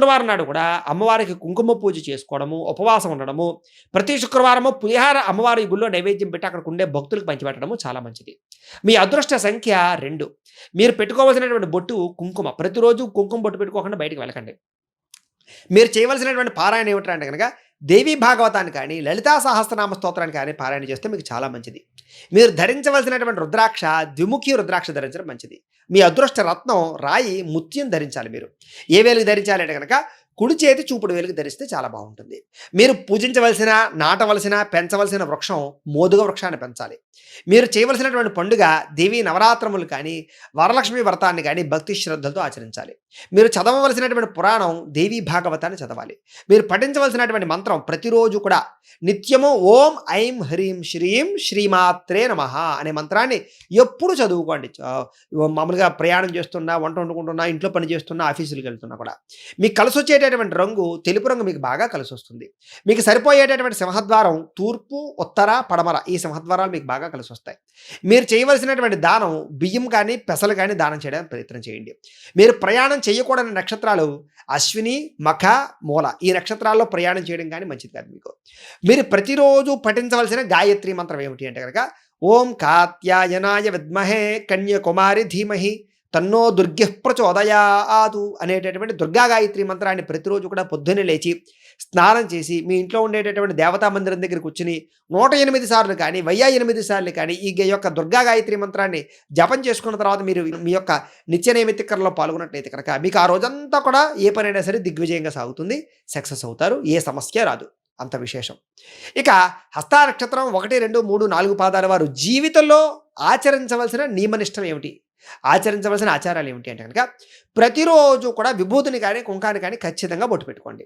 శుక్రవారం నాడు కూడా అమ్మవారికి కుంకుమ పూజ చేసుకోవడము, ఉపవాసం ఉండడము, ప్రతి శుక్రవారము పులిహార అమ్మవారి గుళ్ళో నైవేద్యం పెట్టి అక్కడికుండే భక్తులకు పంచిపెట్టడము చాలా మంచిది. మీ అదృష్ట సంఖ్య 2. మీరు పెట్టుకోవాల్సినటువంటి బొట్టు కుంకుమ. ప్రతిరోజు కుంకుమ బొట్టు పెట్టుకోకుండా బయటికి వెళ్ళకండి. మీరు చేయవలసినటువంటి పారాయణ ఏమిట్రా అంటే గనక దేవీ భాగవతాన్ని కానీ, లలితా సహస్రనామ స్తోత్రాన్ని కానీ పారాయణ చేస్తే మీకు చాలా మంచిది. మీరు ధరించవలసినటువంటి రుద్రాక్ష ద్విముఖి రుద్రాక్ష ధరించడం మంచిది. మీ అదృష్ట రత్నం రాయి ముత్యం ధరించాలి మీరు. ఏ వేలుగు ధరించాలి అంటే గనక కుడి చేతి చూపుడు వేలుగు ధరిస్తే చాలా బాగుంటుంది. మీరు పూజించవలసిన, నాటవలసిన, పెంచవలసిన వృక్షం మోదుగ వృక్షాన్ని పెంచాలి. మీరు చేయవలసినటువంటి పండుగ దేవీ నవరాత్రములు కానీ, వరలక్ష్మి వ్రతాన్ని కానీ భక్తి శ్రద్ధలతో ఆచరించాలి. మీరు చదవవలసినటువంటి పురాణం దేవీ భాగవతాన్ని చదవాలి. మీరు పఠించవలసినటువంటి మంత్రం ప్రతిరోజు కూడా నిత్యము ఓం ఐం హ్రీం శ్రీం శ్రీమాత్రే నమః అనే మంత్రాన్ని ఎప్పుడు చదువుకోండి. మామూలుగా ప్రయాణం చేస్తున్నా, వంట వండుకుంటున్నా, ఇంట్లో పని చేస్తున్నా, ఆఫీసులకు వెళ్తున్నా కూడా మీకు కలిసి వచ్చేటటువంటి రంగు తెలుపు రంగు మీకు బాగా కలిసి వస్తుంది. మీకు సరిపోయేటటువంటి సింహద్వారం తూర్పు, ఉత్తర, పడమర ఈ సింహద్వారాలు మీకు బాగా కలిసి వస్తాయి. మీరు చేయవలసినటువంటి దానం బియ్యం కానీ, పెసలు కానీ దానం చేయడానికి ప్రయత్నం చేయండి. మీరు ప్రయాణం చేయకూడని నక్షత్రాలు అశ్విని, మఖ, మూల ఈ నక్షత్రాల్లో ప్రయాణం చేయడం కానీ మంచిది కాదు మీకు. మీరు ప్రతిరోజు పఠించవలసిన గాయత్రి మంత్రం ఏమిటి అంటే కనుక ఓం కాత్యాయనాయ విద్మహే కన్యకుమారి ధీమహి తన్నో దుర్గ ప్రచోదయాదు అనేటటువంటి దుర్గా గాయత్రి మంత్రాన్ని ప్రతిరోజు కూడా పొద్దున్నే లేచి స్నానం చేసి మీ ఇంట్లో ఉండేటటువంటి దేవతా మందిరం దగ్గర కూర్చుని 108 సార్లు కానీ 1008 సార్లు కానీ ఈ యొక్క దుర్గా గాయత్రి మంత్రాన్ని జపం చేసుకున్న తర్వాత మీరు మీ యొక్క నిత్య నైమిత్తికరలో పాల్గొన్నట్లయితే కనుక మీకు ఆ రోజంతా కూడా ఏ పనైనా సరే దిగ్విజయంగా సాగుతుంది. సక్సెస్ అవుతారు. ఏ సమస్య రాదు. అంత విశేషం. ఇక హస్త నక్షత్రం 1, 2, 3, 4 పాదాల వారు జీవితంలో ఆచరించవలసిన నియమనిష్టం ఏమిటి, ఆచరించవలసిన ఆచారాలు ఏమిటి అంటే కనుక ప్రతిరోజు కూడా విభూతిని కానీ, కుంకాన్ని కానీ ఖచ్చితంగా బొట్టు పెట్టుకోండి.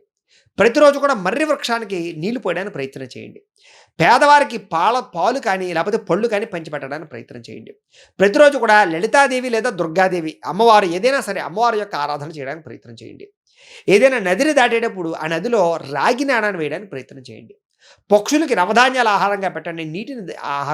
ప్రతిరోజు కూడా మర్రి వృక్షానికి నీళ్లు పోయడానికి ప్రయత్నం చేయండి. పేదవారికి పాలు కానీ లేకపోతే పళ్ళు కానీ పంచిపెట్టడానికి ప్రయత్నం చేయండి. ప్రతిరోజు కూడా లలితాదేవి లేదా దుర్గాదేవి అమ్మవారు ఏదైనా సరే అమ్మవారి యొక్క ఆరాధన చేయడానికి ప్రయత్నం చేయండి. ఏదైనా నదిని దాటేటప్పుడు ఆ నదిలో రాగి నాణాన్ని వేయడానికి ప్రయత్నం చేయండి. పక్షులకి నవధాన్యాల ఆహారంగా పెట్టండి. నీటిని ఆహారం